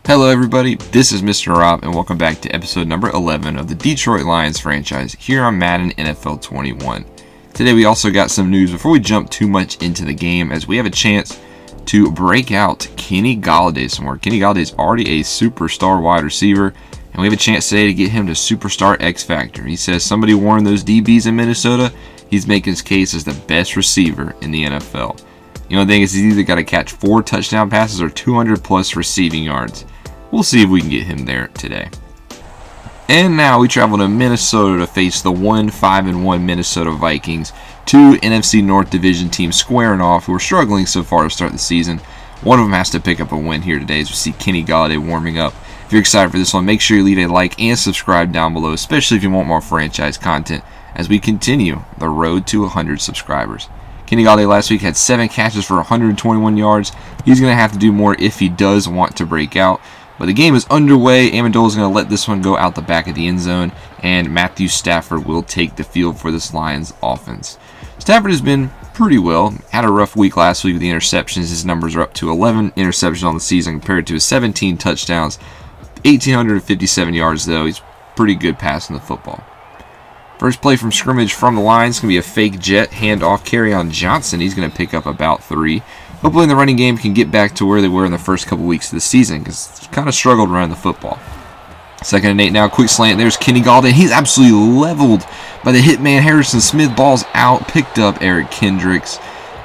Hello everybody, this is Mr. Rob and welcome back to episode number 11 of the Detroit Lions franchise here on Madden NFL 21. Today we also got some news before we jump too much into the game, as we have a chance to break out Kenny Golladay some more. Kenny Golladay is already a superstar wide receiver, and we have a chance today to get him to superstar X Factor. He says somebody warned those DBs in Minnesota. He's making his case as the best receiver in the NFL. The only thing is he's either got to catch 4 touchdown passes or 200 plus receiving yards. We'll see if we can get him there today. And now we travel to Minnesota to face the 1-5-1 Minnesota Vikings. 2 NFC North division teams squaring off who are struggling so far to start the season. One of them has to pick up a win here today as we see Kenny Golladay warming up. If you're excited for this one, make sure you leave a like and subscribe down below, especially if you want more franchise content as we continue the road to 100 subscribers. Kenny Golladay last week had 7 catches for 121 yards. He's going to have to do more if he does want to break out. But the game is underway. Amendola is going to let this one go out the back of the end zone, and Matthew Stafford will take the field for this Lions offense. Stafford has been pretty well. Had a rough week last week with the interceptions. His numbers are up to 11 interceptions on the season compared to his 17 touchdowns. 1,857 yards, though. He's pretty good passing the football. First play from scrimmage from the Lions is going to be a fake jet handoff. Kerryon Johnson, he's going to pick up about 3. Hopefully the running game can get back to where they were in the first couple weeks of the season, because it's kind of struggled running the football. 2nd and 8 now, quick slant. There's Kenny Golladay. He's absolutely leveled by the hitman Harrison Smith. Ball's out, picked up Eric Kendricks,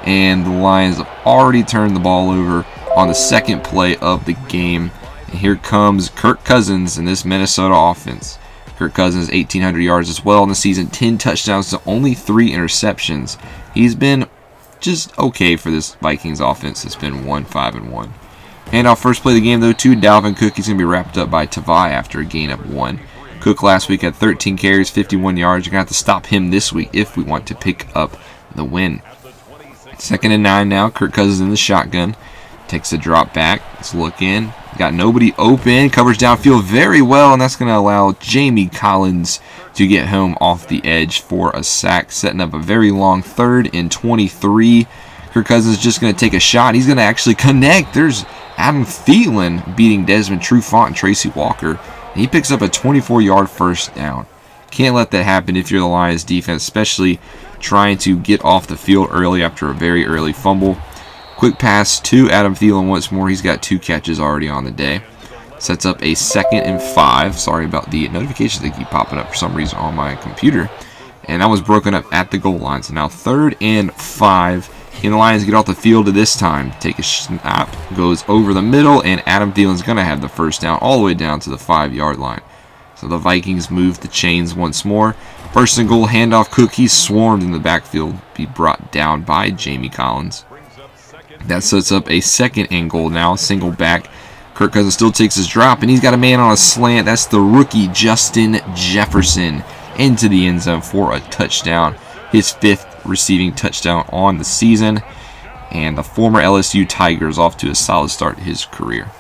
and the Lions have already turned the ball over on the second play of the game. And here comes Kirk Cousins in this Minnesota offense. Kirk Cousins, 1,800 yards as well in the season, 10 touchdowns to only 3 interceptions. He's been just okay for this Vikings offense. It's been 1-5-1. Handoff first play of the game, though, to Dalvin Cook. He's going to be wrapped up by Tavai after a gain of 1. Cook last week had 13 carries, 51 yards. You're going to have to stop him this week if we want to pick up the win. 2nd and 9 now. Kirk Cousins in the shotgun. Takes a drop back. Let's look in. Got nobody open. Covers downfield very well, and that's going to allow Jamie Collins to get home off the edge for a sack, setting up a very long 3rd and 23. Kirk Cousins is just going to take a shot. He's going to actually connect. There's Adam Thielen beating Desmond Trufant and Tracy Walker. And he picks up a 24-yard first down. Can't let that happen if you're the Lions defense, especially trying to get off the field early after a very early fumble. Quick pass to Adam Thielen once more. He's got 2 catches already on the day. Sets up a 2nd and 5. Sorry about the notifications that keep popping up for some reason on my computer. And that was broken up at the goal line. So now 3rd and 5. And the Lions get off the field at this time. Take a snap. Goes over the middle. And Adam Thielen's going to have the first down all the way down to the 5-yard line. So the Vikings move the chains once more. 1st and goal, handoff. Cook. He's swarmed in the backfield. Be brought down by Jamie Collins. That sets up a 2nd and goal now. Single back. Kirk Cousins still takes his drop, and he's got a man on a slant. That's the rookie Justin Jefferson into the end zone for a touchdown. His 5th receiving touchdown on the season. And the former LSU Tiger is off to a solid start to his career.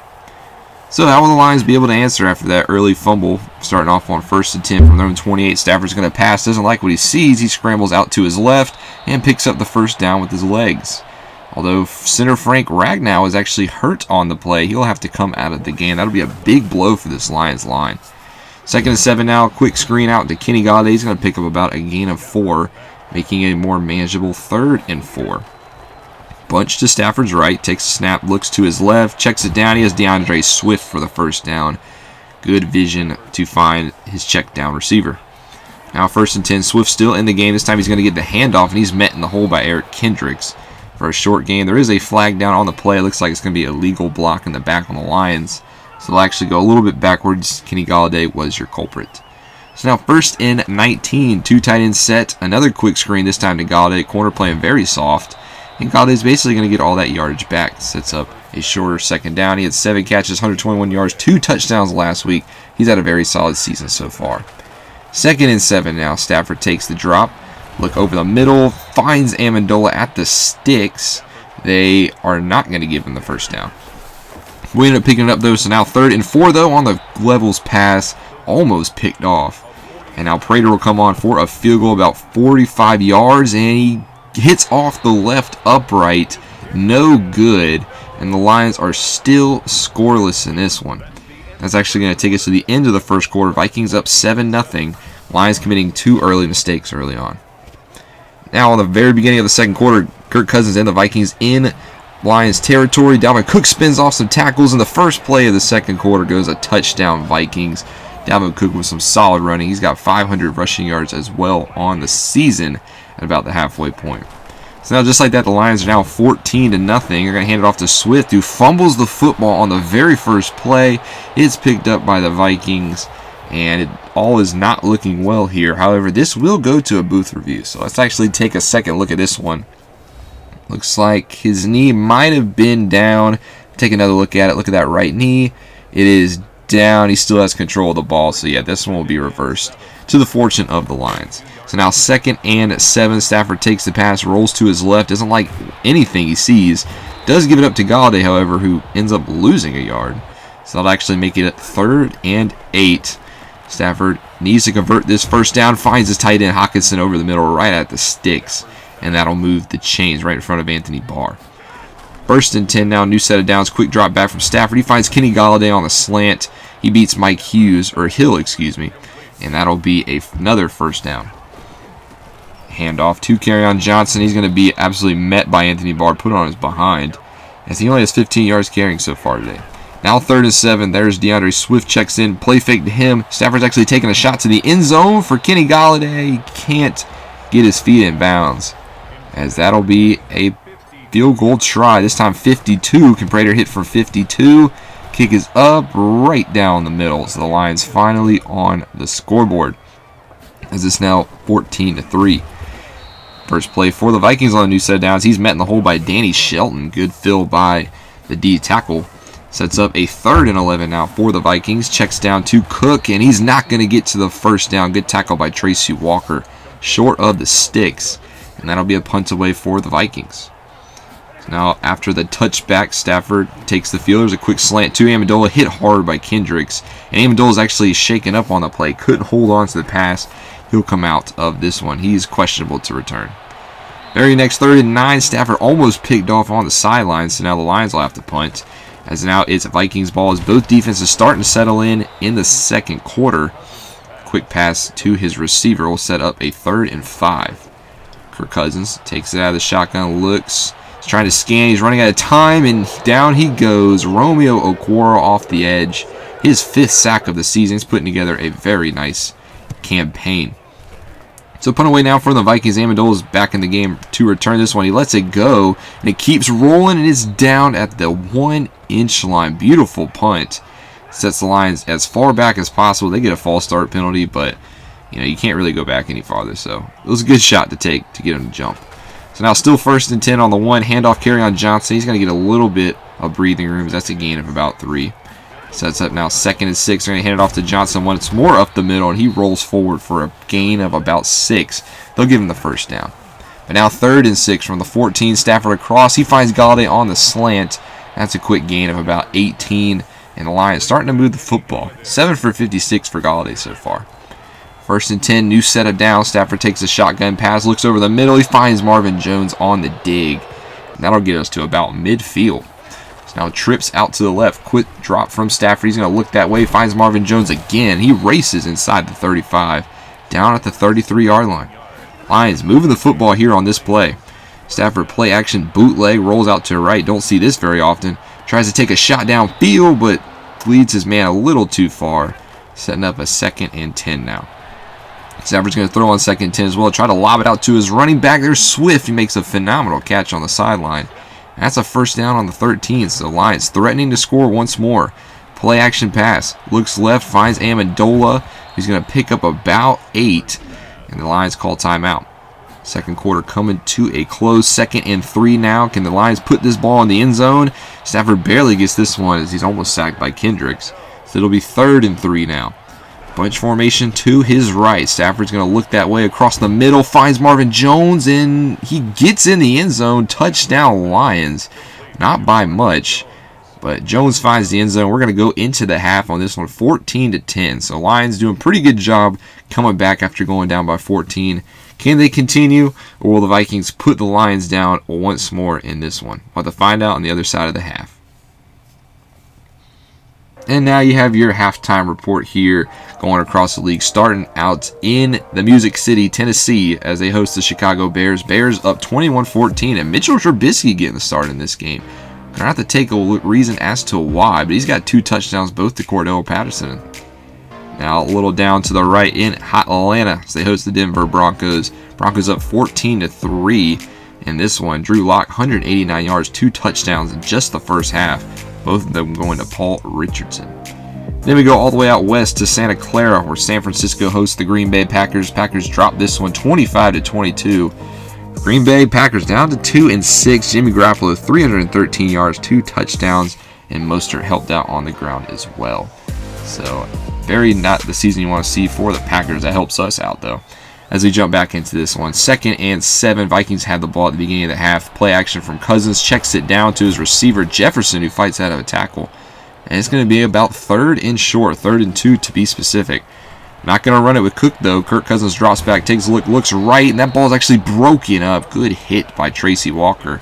So how will the Lions be able to answer after that early fumble? Starting off on 1st and 10 from their own 28. Stafford's going to pass. Doesn't like what he sees. He scrambles out to his left and picks up the first down with his legs. Although center Frank Ragnow is actually hurt on the play, he'll have to come out of the game. That'll be a big blow for this Lions line. 2nd and 7 now. Quick screen out to Kenny Golladay. He's going to pick up about a gain of 4, making a more manageable 3rd and 4. Bunch to Stafford's right. Takes a snap, looks to his left, checks it down. He has DeAndre Swift for the first down. Good vision to find his check down receiver. Now 1st and 10. Swift still in the game. This time he's going to get the handoff, and he's met in the hole by Eric Kendricks. For a short gain, there is a flag down on the play. It looks like it's going to be a legal block in the back on the Lions. So they'll actually go a little bit backwards. Kenny Golladay was your culprit. So now 1st and 19. 2 tight ends set. Another quick screen, this time to Golladay. Corner playing very soft. And Galladay's basically going to get all that yardage back. Sets up a shorter 2nd down. He had 7 catches, 121 yards, 2 touchdowns last week. He's had a very solid season so far. 2nd and 7 now. Stafford takes the drop. Look over the middle, finds Amendola at the sticks. They are not going to give him the first down. We end up picking it up, though, so now 3rd and 4, though, on the levels pass, almost picked off. And now Prater will come on for a field goal about 45 yards, and he hits off the left upright. No good. And the Lions are still scoreless in this one. That's actually going to take us to the end of the first quarter. Vikings up 7-0. Lions committing 2 early mistakes early on. Now, on the very beginning of the second quarter, Kirk Cousins and the Vikings in Lions territory. Dalvin Cook spins off some tackles, and the first play of the second quarter goes a touchdown Vikings. Dalvin Cook with some solid running. He's got 500 rushing yards as well on the season at about the halfway point. So now, just like that, the Lions are now 14-0. They're going to hand it off to Swift, who fumbles the football on the very first play. It's picked up by the Vikings, and it all is not looking well here. However, this will go to a booth review. So let's actually take a second look at this one. Looks like his knee might have been down. Take another look at it. Look at that right knee. It is down. He still has control of the ball. So yeah, this one will be reversed to the fortune of the Lions. So now 2nd and 7. Stafford takes the pass, rolls to his left. Doesn't like anything he sees. Does give it up to Galladay, however, who ends up losing a yard. So that'll actually make it 3rd and 8. Stafford needs to convert this first down. Finds his tight end Hockenson over the middle right at the sticks. And that'll move the chains right in front of Anthony Barr. 1st and 10 now. New set of downs. Quick drop back from Stafford. He finds Kenny Galladay on the slant. He beats Hill, excuse me. And that'll be another first down. Handoff to Kerryon Johnson. He's going to be absolutely met by Anthony Barr, put on his behind, as he only has 15 yards carrying so far today. Now 3rd and 7. There's DeAndre Swift, checks in, play fake to him. Stafford's actually taking a shot to the end zone for Kenny Galladay. He can't get his feet in bounds, as that'll be a field goal try. This time 52. Prater hit for 52. Kick is up right down the middle. So the Lions finally on the scoreboard, as it's now 14-3. First play for the Vikings on a new set of downs. He's met in the hole by Danny Shelton. Good fill by the D tackle. Sets up a 3rd and 11 now for the Vikings. Checks down to Cook, and he's not going to get to the first down. Good tackle by Tracy Walker, short of the sticks. And that'll be a punt away for the Vikings. So now, after the touchback, Stafford takes the field. There's a quick slant to Amendola, hit hard by Kendricks. And Amendola's actually shaken up on the play. Couldn't hold on to the pass. He'll come out of this one. He's questionable to return. Very next 3rd and 9. Stafford almost picked off on the sideline, so now the Lions will have to punt. As now it's Vikings ball as both defenses starting to settle in the second quarter. Quick pass to his receiver will set up a 3rd and 5. Kirk Cousins takes it out of the shotgun, looks, he's trying to scan, he's running out of time, and down he goes. Romeo Okwara off the edge. His 5th sack of the season. He's putting together a very nice campaign. So punt away now for the Vikings. Amendola's back in the game to return this one. He lets it go, and it keeps rolling, and it's down at the 1-inch line. Beautiful punt. Sets the Lions as far back as possible. They get a false start penalty, but you can't really go back any farther. So it was a good shot to take to get him to jump. So now still 1st and 10 on the 1. Handoff Kerryon Johnson. He's going to get a little bit of breathing room. That's a gain of about 3. Sets up now 2nd and 6. They're going to hand it off to Johnson once more up the middle, and he rolls forward for a gain of about 6. They'll give him the first down. But now 3rd and 6 from the 14. Stafford across. He finds Galladay on the slant. That's a quick gain of about 18. And the Lions starting to move the football. 7 for 56 for Galladay so far. 1st and 10. New set of downs. Stafford takes a shotgun pass. Looks over the middle. He finds Marvin Jones on the dig. And that'll get us to about midfield. Now trips out to the left. Quick drop from Stafford. He's going to look that way. Finds Marvin Jones again. He races inside the 35. Down at the 33-yard line. Lions moving the football here on this play. Stafford play action bootleg. Rolls out to the right. Don't see this very often. Tries to take a shot downfield, but leads his man a little too far. Setting up a 2nd and 10 now. Stafford's going to throw on 2nd and 10 as well. Try to lob it out to his running back. There's Swift. He makes a phenomenal catch on the sideline. That's a first down on the 13th. So Lions threatening to score once more. Play action pass. Looks left. Finds Amendola. He's going to pick up about 8. And the Lions call timeout. Second quarter coming to a close. 2nd and 3 now. Can the Lions put this ball in the end zone? Stafford barely gets this one as he's almost sacked by Kendricks. So it'll be 3rd and 3 now. Bunch formation to his right. Stafford's going to look that way across the middle. Finds Marvin Jones, and he gets in the end zone. Touchdown Lions. Not by much, but Jones finds the end zone. We're going to go into the half on this one, 14-10. So Lions doing a pretty good job coming back after going down by 14. Can they continue, or will the Vikings put the Lions down once more in this one? We'll have to find out on the other side of the half. And now you have your halftime report here going across the league, starting out in the Music City, Tennessee, as they host the Chicago Bears. Bears up 21-14, and Mitchell Trubisky getting the start in this game. Gonna have to take a reason as to why, but he's got 2 touchdowns, both to Cordell Patterson. Now a little down to the right in Atlanta as they host the Denver Broncos. Broncos up 14-3 in this one. Drew Lock, 189 yards, 2 touchdowns in just the first half. Both of them going to Paul Richardson. Then we go all the way out west to Santa Clara, where San Francisco hosts the Green Bay Packers. Packers drop this one 25-22. Green Bay Packers down to 2-6. Jimmy Garoppolo, 313 yards, 2 touchdowns, and Mostert helped out on the ground as well. So, very not the season you want to see for the Packers. That helps us out, though. As we jump back into this one, 2nd and 7. Vikings had the ball at the beginning of the half. Play action from Cousins, checks it down to his receiver Jefferson, who fights out of a tackle. And it's going to be about 3rd and short, 3rd and 2 to be specific. Not going to run it with Cook, though. Kirk Cousins drops back, takes a look, looks right, and that ball is actually broken up. Good hit by Tracy Walker,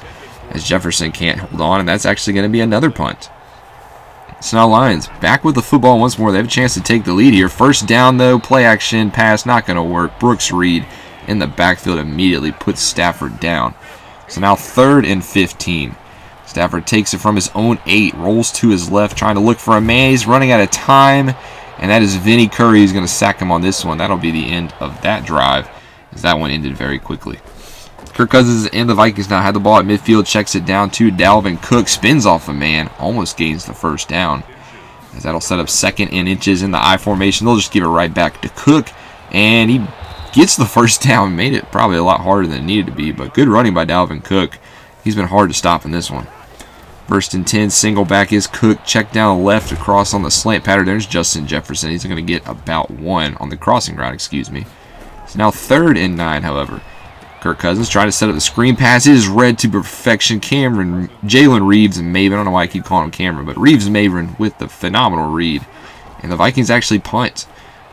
as Jefferson can't hold on, and that's actually going to be another punt. So now Lions back with the football once more. They have a chance to take the lead here. First down, though. Play action pass not going to work. Brooks Reed in the backfield immediately puts Stafford down. So now 3rd and 15. Stafford takes it from his own 8. Rolls to his left trying to look for a man. He's running out of time. And that is Vinny Curry. He's going to sack him on this one. That'll be the end of that drive, as that one ended very quickly. Kirk Cousins and the Vikings now have the ball at midfield, checks it down to Dalvin Cook, spins off a man, almost gains the first down. As that'll set up 2nd and inches in the I formation. They'll just give it right back to Cook, and he gets the first down. Made it probably a lot harder than it needed to be, but good running by Dalvin Cook. He's been hard to stop in this one. 1st and 10, single back is Cook, check down left across on the slant pattern. There's Justin Jefferson. He's going to get about 1 on the crossing route, So now 3rd and 9, however. Kirk Cousins trying to set up the screen pass. It is read to perfection. Jalen Reeves and Maven. I don't know why I keep calling him Cameron, but Reeves and Maven with the phenomenal read. And the Vikings actually punt.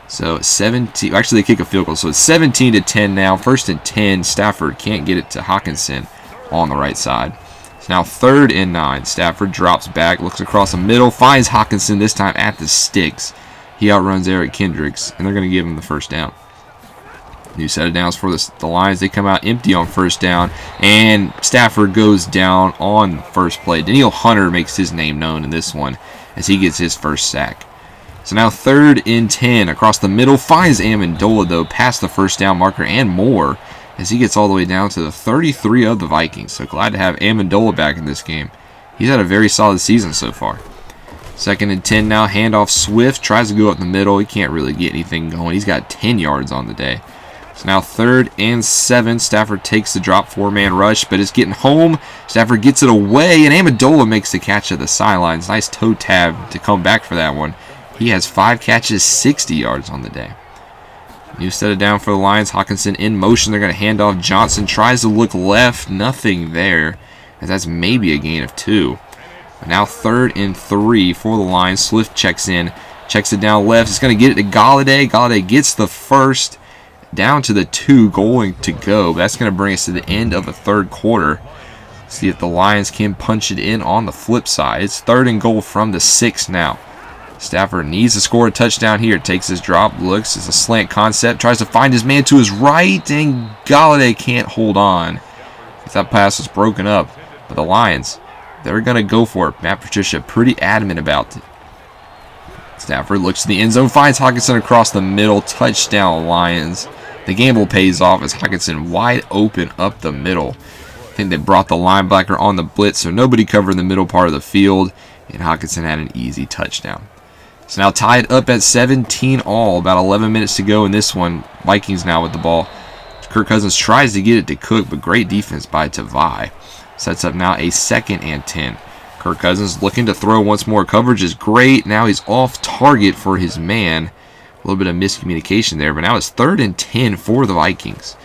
So 17. Actually, they kick a field goal. So it's 17-10 now. 1st and 10. Stafford can't get it to Hawkinson on the right side. It's now 3rd and 9. Stafford drops back, looks across the middle, finds Hawkinson this time at the sticks. He outruns Eric Kendricks, and they're going to give him the first down. New set of downs for the Lions. They come out empty on first down, and Stafford goes down on first play. Danielle Hunter makes his name known in this one as he gets his first sack. So now 3rd and 10 across the middle. Finds Amendola, though, past the first down marker and more as he gets all the way down to the 33 of the Vikings. So glad to have Amendola back in this game. He's had a very solid season so far. 2nd and 10 now. Handoff Swift. Tries to go up the middle. He can't really get anything going. He's got 10 yards on the day. So now 3rd and 7. Stafford takes the drop 4-man rush, but it's getting home. Stafford gets it away, and Amendola makes the catch at the sidelines. Nice toe tab to come back for that one. He has 5 catches, 60 yards on the day. New set it down for the Lions. Hawkinson in motion. They're going to hand off. Johnson tries to look left. Nothing there, as that's maybe a gain of 2. But now 3rd and 3 for the Lions. Swift checks in. Checks it down left. It's going to get it to Galladay. Galladay gets the first. Down to the 2 going to go. That's going to bring us to the end of the 3rd quarter. See if the Lions can punch it in on the flip side. It's 3rd and goal from the 6 now. Stafford needs to score a touchdown here. Takes his drop. Looks. It's a slant concept. Tries to find his man to his right. And Galladay can't hold on. That pass was broken up. But the Lions, they're going to go for it. Matt Patricia pretty adamant about it. Stafford looks to the end zone. Finds Hawkinson across the middle. Touchdown Lions. The gamble pays off as Hawkinson wide open up the middle. I think they brought the linebacker on the blitz, so nobody covered the middle part of the field, and Hawkinson had an easy touchdown. So now tied up at 17 all. About 11 minutes to go in this one. Vikings now with the ball. Kirk Cousins tries to get it to Cook, but great defense by Tavai. Sets up now a 2nd and 10. Kirk Cousins looking to throw once more. Coverage is great. Now he's off target for his man. A little bit of miscommunication there, but now it's 3rd and 10 for the Vikings.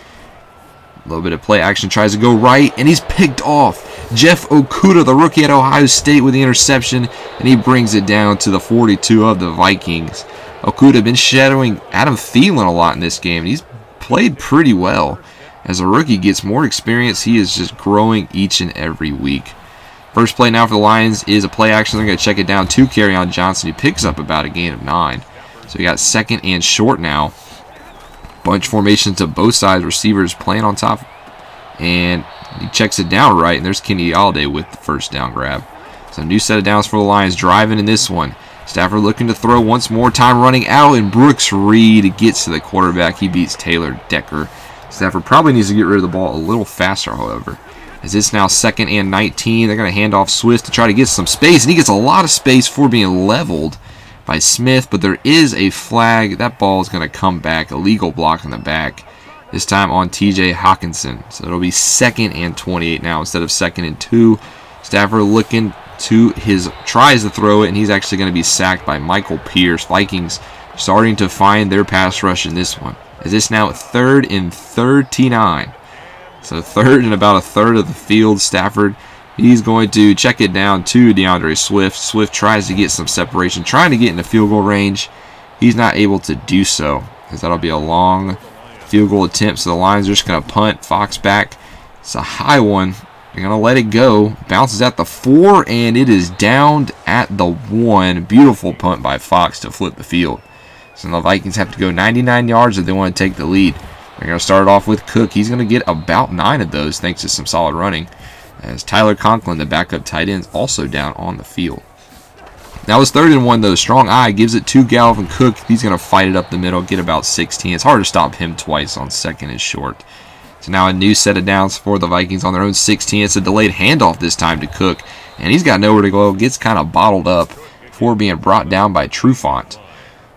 A little bit of play action. Tries to go right, and he's picked off. Jeff Okudah, the rookie at Ohio State, with the interception, and he brings it down to the 42 of the Vikings. Okudah been shadowing Adam Thielen a lot in this game, and he's played pretty well. As a rookie gets more experience, he is just growing each and every week. First play now for the Lions is a play action. They're going to check it down to Kerryon Johnson. He picks up about a gain of 9. So we got second and short now. Bunch formation to both sides. Receivers playing on top. And he checks it down right. And there's Kenny Galladay with the first down grab. So new set of downs for the Lions. Driving in this one. Stafford looking to throw once more. Time running out. And Brooks Reed gets to the quarterback. He beats Taylor Decker. Stafford probably needs to get rid of the ball a little faster, however. As it's now second and 19. They're going to hand off Swift to try to get some space. And he gets a lot of space for being leveled by Smith, but there is a flag. That ball is going to come back. A legal block in the back. This time on TJ Hawkinson. So it'll be second and 28 now instead of second and 2. Stafford looking to tries to throw it, and he's actually going to be sacked by Michael Pierce. Vikings starting to find their pass rush in this one. As it's now third and 39. So third and about a third of the field. Stafford, he's going to check it down to DeAndre Swift. Swift tries to get some separation, trying to get into field goal range. He's not able to do so, because that'll be a long field goal attempt. So the Lions are just going to punt. Fox back. It's a high one. They're going to let it go. Bounces at the 4, and it is downed at the 1. Beautiful punt by Fox to flip the field. So the Vikings have to go 99 yards if they want to take the lead. They're going to start off with Cook. He's going to get about 9 of those thanks to some solid running. As Tyler Conklin, the backup tight end, is also down on the field. That was third and 1, though. Strong eye gives it to Galvin Cook. He's going to fight it up the middle, get about 16. It's hard to stop him twice on second and short. So now a new set of downs for the Vikings on their own 16. It's a delayed handoff this time to Cook. And he's got nowhere to go. Gets kind of bottled up before being brought down by Trufant.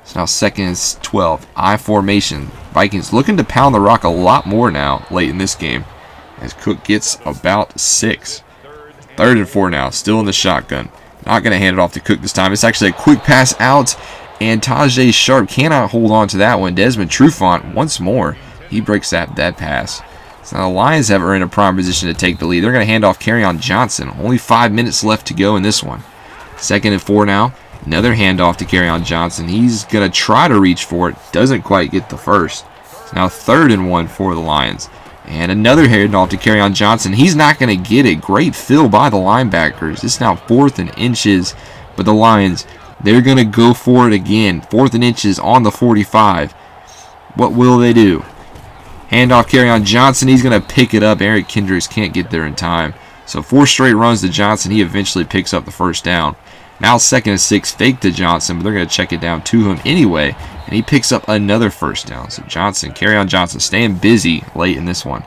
So now second and 12. I formation. Vikings looking to pound the rock a lot more now late in this game. As Cook gets about 6. Third and 4 now. Still in the shotgun. Not going to hand it off to Cook this time. It's actually a quick pass out. And Tajay Sharp cannot hold on to that one. Desmond Trufant once more. He breaks that pass. So now the Lions are in a prime position to take the lead. They're going to hand off Kerryon Johnson. Only 5 minutes left to go in this one. Second and 4 now. Another handoff to Kerryon Johnson. He's going to try to reach for it. Doesn't quite get the first. So now third and 1 for the Lions. And another handoff to Kerryon Johnson. He's not going to get it. Great fill by the linebackers. It's now 4th and inches. But the Lions, they're going to go for it again. 4th and inches on the 45. What will they do? Handoff Kerryon Johnson. He's going to pick it up. Eric Kendricks can't get there in time. So 4 straight runs to Johnson. He eventually picks up the first down. Now second and 6, fake to Johnson, but they're going to check it down to him anyway, and he picks up another first down. So Kerryon Johnson staying busy late in this one.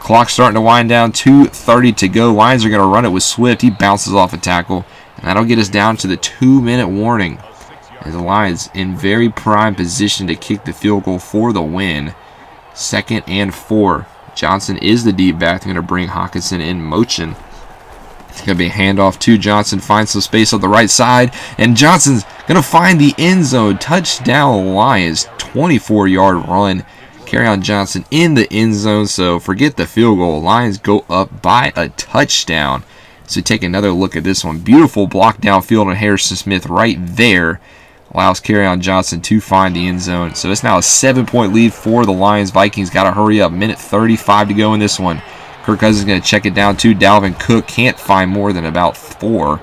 Clock starting to wind down, 2:30 to go. Lions are going to run it with Swift. He bounces off a tackle, and that'll get us down to the 2-minute warning. As the Lions in very prime position to kick the field goal for the win. Second and 4. Johnson is the deep back. They're going to bring Hawkinson in motion. It's going to be a handoff to Johnson. Finds some space on the right side. And Johnson's going to find the end zone. Touchdown Lions. 24-yard run. Kerryon Johnson in the end zone. So forget the field goal. Lions go up by a touchdown. So take another look at this one. Beautiful block downfield on Harrison Smith right there. Allows Kerryon Johnson to find the end zone. So it's now a 7-point lead for the Lions. Vikings got to hurry up. Minute 35 to go in this one. Kirk Cousins is going to check it down to Dalvin Cook. Can't find more than about 4.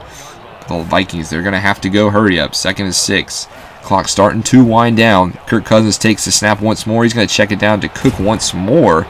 The Vikings, they're going to have to go hurry up. Second and 6. Clock starting to wind down. Kirk Cousins takes the snap once more. He's going to check it down to Cook once more.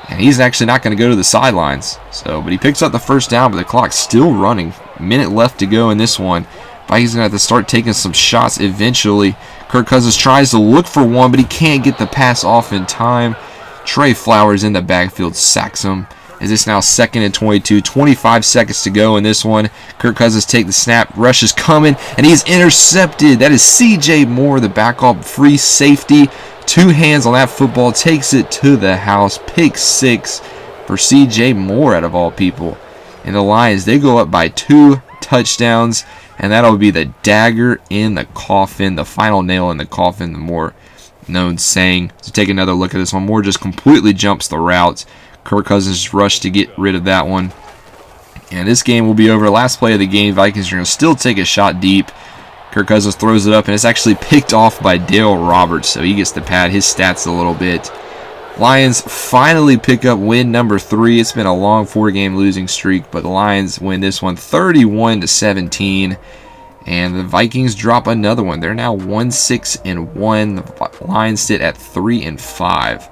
And he's actually not going to go to the sidelines. But he picks up the first down, but the clock's still running. Minute left to go in this one. Vikings going to have to start taking some shots eventually. Kirk Cousins tries to look for one, but he can't get the pass off in time. Trey Flowers in the backfield sacks him. As it's now second and 22, 25 seconds to go in this one. Kirk Cousins take the snap, rush is coming, and he's intercepted. That is C.J. Moore, the backup free safety. 2 hands on that football, takes it to the house. Pick 6 for C.J. Moore out of all people. And the Lions, they go up by 2 touchdowns, and that'll be the dagger in the coffin, the final nail in the coffin, the more known saying. So take another look at this one. Moore just completely jumps the route. Kirk Cousins rushed to get rid of that one. And this game will be over. Last play of the game. Vikings are going to still take a shot deep. Kirk Cousins throws it up, and it's actually picked off by Dale Roberts. So he gets to pad his stats a little bit. Lions finally pick up win number 3. It's been a long 4-game losing streak, but the Lions win this one 31-17. And the Vikings drop another one. They're now 1-6-1. The Lions sit at 3-5.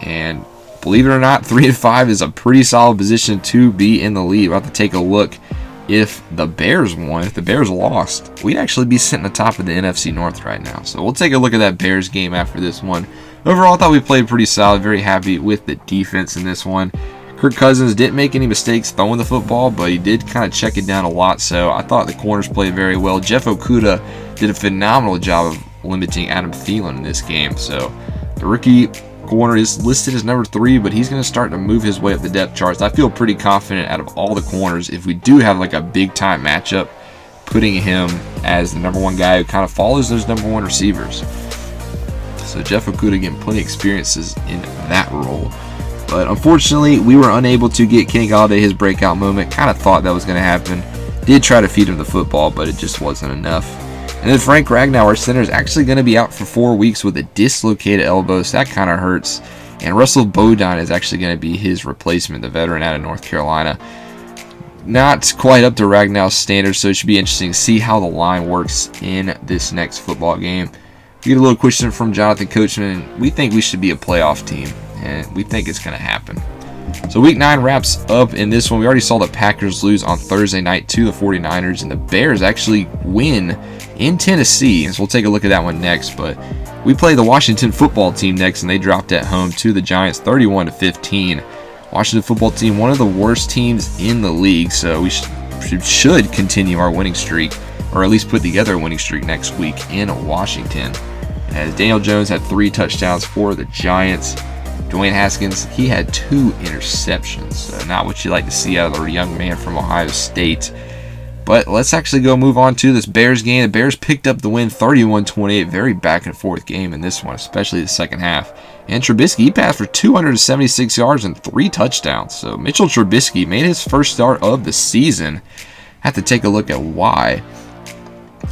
And believe it or not, 3-5 is a pretty solid position to be in the lead. We'll have to take a look. If the Bears won, if the Bears lost, we'd actually be sitting atop of the NFC North right now. So we'll take a look at that Bears game after this one. Overall, I thought we played pretty solid. Very happy with the defense in this one. Kirk Cousins didn't make any mistakes throwing the football, but he did kind of check it down a lot. So I thought the corners played very well. Jeff Okudah did a phenomenal job of limiting Adam Thielen in this game. So the rookie corner is listed as number 3, but he's going to start to move his way up the depth charts. I feel pretty confident out of all the corners, if we do have like a big time matchup, putting him as the number 1 guy who kind of follows those number 1 receivers. So Jeff Okudah getting plenty of experiences in that role. But unfortunately, we were unable to get Kenny Golladay his breakout moment. Kind of thought that was going to happen. Did try to feed him the football, but it just wasn't enough. And then Frank Ragnow, our center, is actually going to be out for 4 weeks with a dislocated elbow, so that kind of hurts. And Russell Bodine is actually going to be his replacement, the veteran out of North Carolina. Not quite up to Ragnow's standards, so it should be interesting to see how the line works in this next football game. We get a little question from Jonathan Coachman. We think we should be a playoff team, and we think it's going to happen. So Week 9 wraps up in this one. We already saw the Packers lose on Thursday night to the 49ers, and the Bears actually win in Tennessee. And so we'll take a look at that one next. But we play the Washington football team next, and they dropped at home to the Giants 31-15. Washington football team, one of the worst teams in the league, so we should continue our winning streak, or at least put together a winning streak next week in Washington. As Daniel Jones had 3 touchdowns for the Giants. Dwayne Haskins, he had 2 interceptions. So not what you like to see out of the young man from Ohio State. But let's actually go move on to this Bears game. The Bears picked up the win 31-28. Very back and forth game in this one, especially the second half. And Trubisky, he passed for 276 yards and 3 touchdowns. So Mitchell Trubisky made his first start of the season. Have to take a look at why.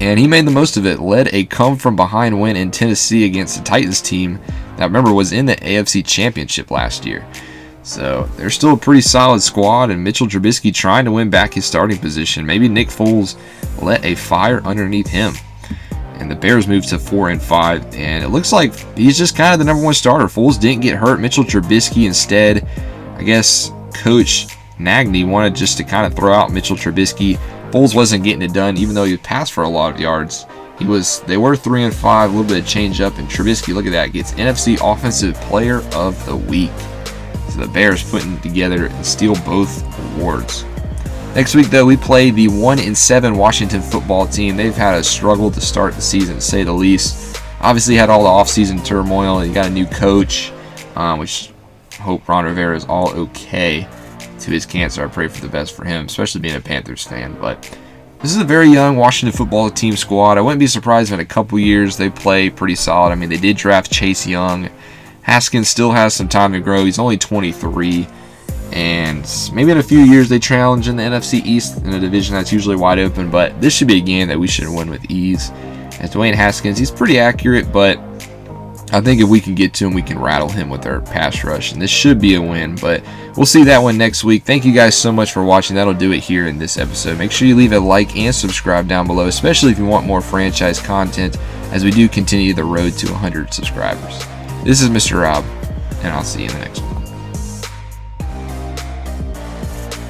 And he made the most of it. Led a come-from-behind win in Tennessee against the Titans team that, remember, was in the AFC Championship last year. So they're still a pretty solid squad, and Mitchell Trubisky trying to win back his starting position. Maybe Nick Foles let a fire underneath him. And the Bears moved to 4-5, and it looks like he's just kind of the number 1 starter. Foles didn't get hurt. Mitchell Trubisky instead, I guess Coach Nagy wanted just to kind of throw out Mitchell Trubisky. Foles wasn't getting it done, even though he passed for a lot of yards. They were 3-5, a little bit of change up, and Trubisky, look at that, gets NFC Offensive Player of the Week. So the Bears putting together and steal both awards. Next week, though, we play the 1-7 Washington football team. They've had a struggle to start the season, to say the least. Obviously, had all the offseason turmoil, and you got a new coach, which I hope Ron Rivera is all okay to his cancer. I pray for the best for him, especially being a Panthers fan. But this is a very young Washington football team squad. I wouldn't be surprised if in a couple years they play pretty solid. I mean, they did draft Chase Young. Haskins still has some time to grow. He's only 23. And maybe in a few years they challenge in the NFC East in a division that's usually wide open. But this should be a game that we should win with ease. As Dwayne Haskins, he's pretty accurate, but I think if we can get to him, we can rattle him with our pass rush. And this should be a win, but we'll see that one next week. Thank you guys so much for watching. That'll do it here in this episode. Make sure you leave a like and subscribe down below, especially if you want more franchise content as we do continue the road to 100 subscribers. This is Mr. Rob, and I'll see you in the next one.